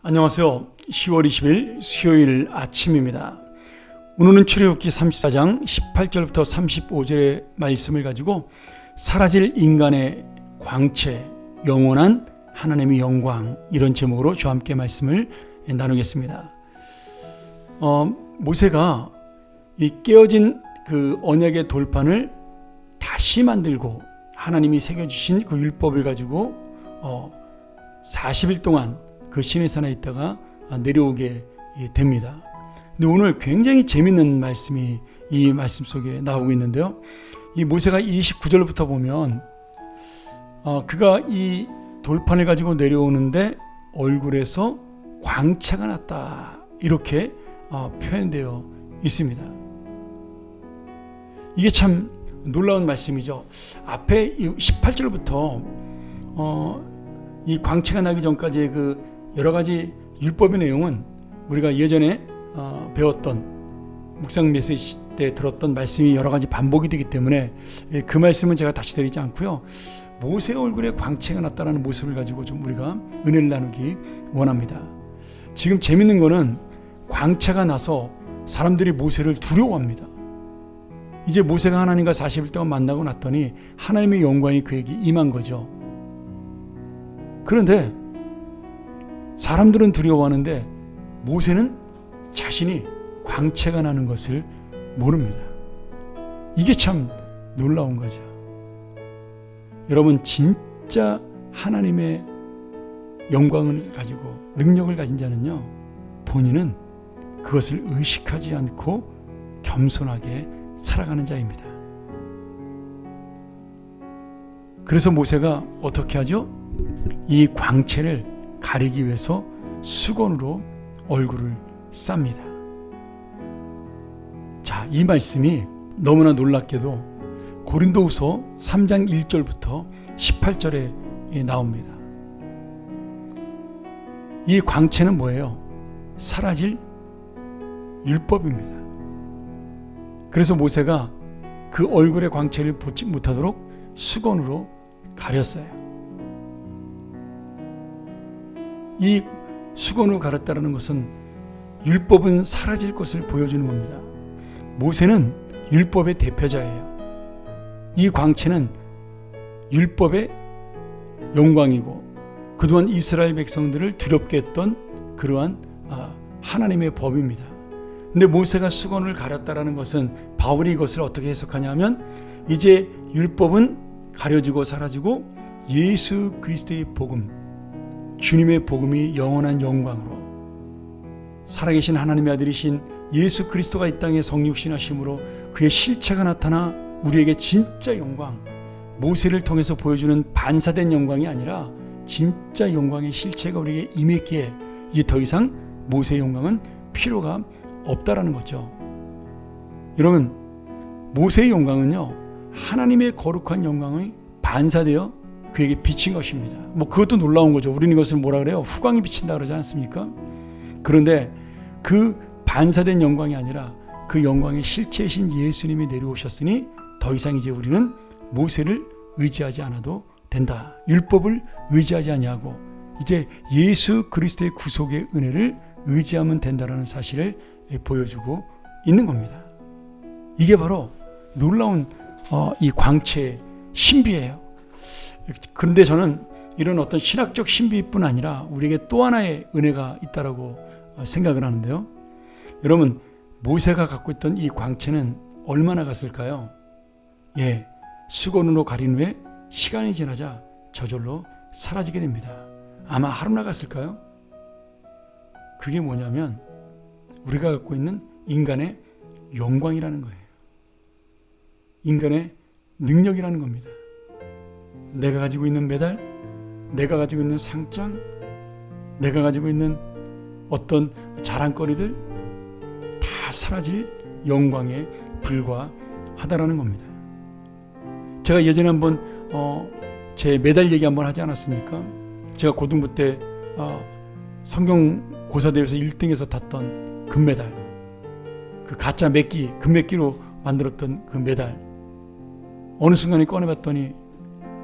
안녕하세요. 10월 20일 수요일 아침입니다. 오늘은 출애굽기 34장 18절부터 35절의 말씀을 가지고 사라질 인간의 광채, 영원한 하나님의 영광, 이런 제목으로 저와 함께 말씀을 나누겠습니다. 모세가 이 깨어진 그 언약의 돌판을 다시 만들고 하나님이 새겨주신 그 율법을 가지고 40일 동안 그 시내산에 있다가 내려오게 됩니다. 근데 오늘 굉장히 재밌는 말씀이 이 말씀 속에 나오고 있는데요. 이 모세가 29절부터 보면 그가 이 돌판을 가지고 내려오는데 얼굴에서 광채가 났다, 이렇게 표현되어 있습니다. 이게 참 놀라운 말씀이죠. 앞에 18절부터 이 광채가 나기 전까지의 그 여러 가지 율법의 내용은 우리가 예전에 배웠던 묵상 메시지 때 들었던 말씀이 여러 가지 반복이 되기 때문에 그 말씀은 제가 다시 드리지 않고요. 모세 얼굴에 광채가 났다는 모습을 가지고 좀 우리가 은혜를 나누기 원합니다. 지금 재밌는 거는 광채가 나서 사람들이 모세를 두려워합니다. 이제 모세가 하나님과 40일 동안 만나고 났더니 하나님의 영광이 그에게 임한 거죠. 그런데 사람들은 두려워하는데 모세는 자신이 광채가 나는 것을 모릅니다. 이게 참 놀라운 거죠. 여러분, 진짜 하나님의 영광을 가지고 능력을 가진 자는요, 본인은 그것을 의식하지 않고 겸손하게 살아가는 자입니다. 그래서 모세가 어떻게 하죠? 이 광채를 가리기 위해서 수건으로 얼굴을 쌉니다. 자, 이 말씀이 너무나 놀랍게도 고린도후서 3장 1절부터 18절에 나옵니다. 이 광채는 뭐예요? 사라질 율법입니다. 그래서 모세가 그 얼굴의 광채를 보지 못하도록 수건으로 가렸어요. 이 수건으로 가렸다는 것은 율법은 사라질 것을 보여주는 겁니다. 모세는 율법의 대표자예요. 이 광채는 율법의 영광이고 그동안 이스라엘 백성들을 두렵게 했던 그러한 하나님의 법입니다. 근데 모세가 수건을 가렸다는 것은 바울이 이것을 어떻게 해석하냐면, 이제 율법은 가려지고 사라지고 예수 그리스도의 복음, 주님의 복음이 영원한 영광으로 살아계신 하나님의 아들이신 예수 그리스도가 이 땅에 성육신하심으로 그의 실체가 나타나 우리에게 진짜 영광, 모세를 통해서 보여주는 반사된 영광이 아니라 진짜 영광의 실체가 우리에게 임했기에 이제 더 이상 모세의 영광은 필요가 없다라는 거죠. 여러분, 모세의 영광은요, 하나님의 거룩한 영광이 반사되어 그에게 비친 것입니다. 그것도 놀라운 거죠. 우리는 이것을 뭐라 그래요? 후광이 비친다 그러지 않습니까? 그런데 그 반사된 영광이 아니라 그 영광의 실체이신 예수님이 내려오셨으니 더 이상 이제 우리는 모세를 의지하지 않아도 된다. 율법을 의지하지 아니하고 이제 예수 그리스도의 구속의 은혜를 의지하면 된다라는 사실을 보여주고 있는 겁니다. 이게 바로 놀라운 이 광채의 신비예요. 그런데 저는 이런 어떤 신학적 신비뿐 아니라 우리에게 또 하나의 은혜가 있다라고 생각을 하는데요. 여러분, 모세가 갖고 있던 이 광채는 얼마나 갔을까요? 수건으로 가린 후에 시간이 지나자 저절로 사라지게 됩니다. 아마 하루나 갔을까요? 그게 뭐냐면 우리가 갖고 있는 인간의 영광이라는 거예요. 인간의 능력이라는 겁니다. 내가 가지고 있는 메달, 내가 가지고 있는 상장, 내가 가지고 있는 어떤 자랑거리들 다 사라질 영광에 불과하다라는 겁니다. 제가 예전에 한번 제 메달 얘기 한번 하지 않았습니까? 제가 고등부 때 성경 고사대회에서 1등해서 탔던 금메달, 그 가짜 메끼, 금메끼로 만들었던 그 메달, 어느 순간에 꺼내봤더니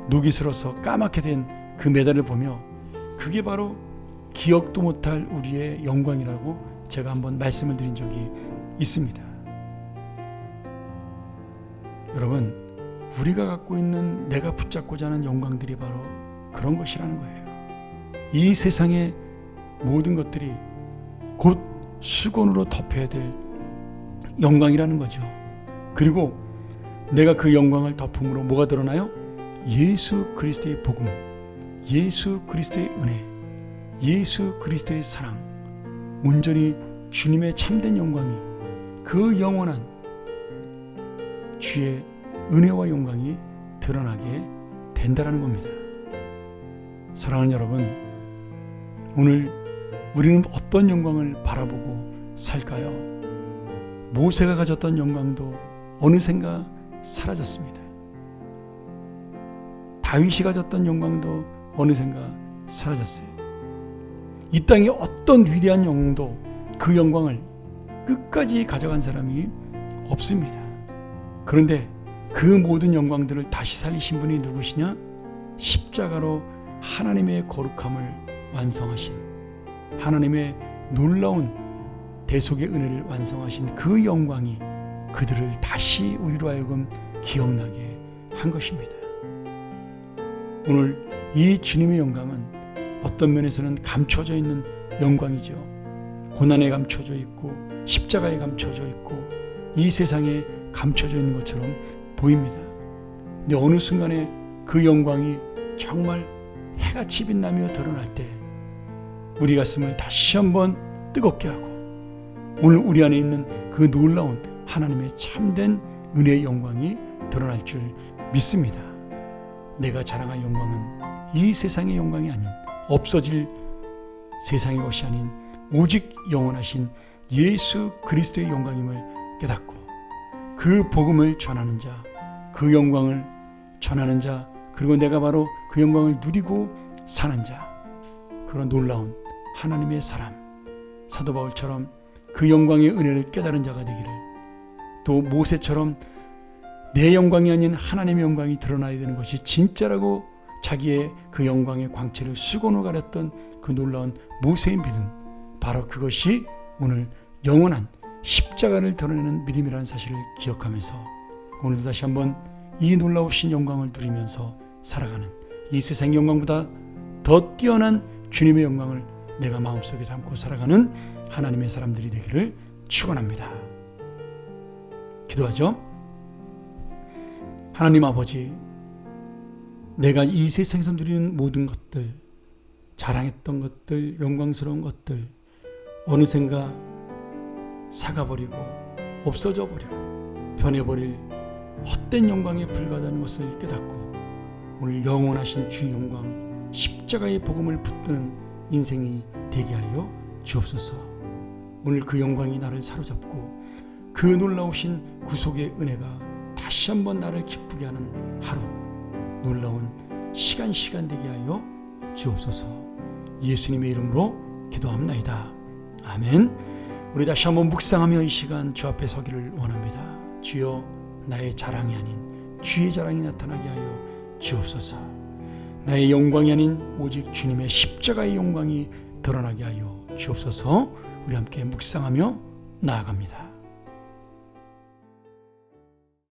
녹이 슬어서 까맣게 된 그 메달을 보며 그게 바로 기억도 못할 우리의 영광이라고 제가 한번 말씀을 드린 적이 있습니다. 여러분, 우리가 갖고 있는 내가 붙잡고자 하는 영광들이 바로 그런 것이라는 거예요. 이 세상의 모든 것들이 곧 수건으로 덮여야 될 영광이라는 거죠. 그리고 내가 그 영광을 덮음으로 뭐가 드러나요? 예수 그리스도의 복음, 예수 그리스도의 은혜, 예수 그리스도의 사랑, 온전히 주님의 참된 영광이, 그 영원한 주의 은혜와 영광이 드러나게 된다는 겁니다. 사랑하는 여러분, 오늘 우리는 어떤 영광을 바라보고 살까요? 모세가 가졌던 영광도 어느샌가 사라졌습니다. 다윗이 가졌던 영광도 어느샌가 사라졌어요. 이 땅에 어떤 위대한 영웅도 그 영광을 끝까지 가져간 사람이 없습니다. 그런데 그 모든 영광들을 다시 살리신 분이 누구시냐? 십자가로 하나님의 거룩함을 완성하신, 하나님의 놀라운 대속의 은혜를 완성하신 그 영광이 그들을 다시 우리로 하여금 기억나게 한 것입니다. 오늘 이 주님의 영광은 어떤 면에서는 감춰져 있는 영광이죠. 고난에 감춰져 있고 십자가에 감춰져 있고 이 세상에 감춰져 있는 것처럼 보입니다. 근데 어느 순간에 그 영광이 정말 해같이 빛나며 드러날 때 우리 가슴을 다시 한번 뜨겁게 하고 오늘 우리 안에 있는 그 놀라운 하나님의 참된 은혜의 영광이 드러날 줄 믿습니다. 내가 자랑할 영광은 이 세상의 영광이 아닌, 없어질 세상의 것이 아닌 오직 영원하신 예수 그리스도의 영광임을 깨닫고 그 복음을 전하는 자, 그 영광을 전하는 자, 그리고 내가 바로 그 영광을 누리고 사는 자, 그런 놀라운 하나님의 사람, 사도 바울처럼 그 영광의 은혜를 깨달은 자가 되기를, 또 모세처럼 내 영광이 아닌 하나님의 영광이 드러나야 되는 것이 진짜라고 자기의 그 영광의 광채를 수건으로 가렸던 그 놀라운 모세의 믿음, 바로 그것이 오늘 영원한 십자가를 드러내는 믿음이라는 사실을 기억하면서 오늘도 다시 한번 이 놀라우신 영광을 누리면서 살아가는, 이 세상 영광보다 더 뛰어난 주님의 영광을 내가 마음속에 담고 살아가는 하나님의 사람들이 되기를 축원합니다. 기도하죠. 하나님 아버지, 내가 이 세상에서 누리는 모든 것들, 자랑했던 것들, 영광스러운 것들 어느샌가 사가버리고 없어져 버리고 변해버릴 헛된 영광에 불과하다는 것을 깨닫고 오늘 영원하신 주의 영광, 십자가의 복음을 붙드는 인생이 되게 하여 주옵소서. 오늘 그 영광이 나를 사로잡고 그 놀라우신 구속의 은혜가 다시 한번 나를 기쁘게 하는 하루, 놀라운 시간 되게 하여 주옵소서. 예수님의 이름으로 기도합나이다. 아멘. 우리 다시 한번 묵상하며 이 시간 주 앞에 서기를 원합니다. 주여, 나의 자랑이 아닌 주의 자랑이 나타나게 하여 주옵소서. 나의 영광이 아닌 오직 주님의 십자가의 영광이 드러나게 하여 주옵소서. 우리 함께 묵상하며 나아갑니다.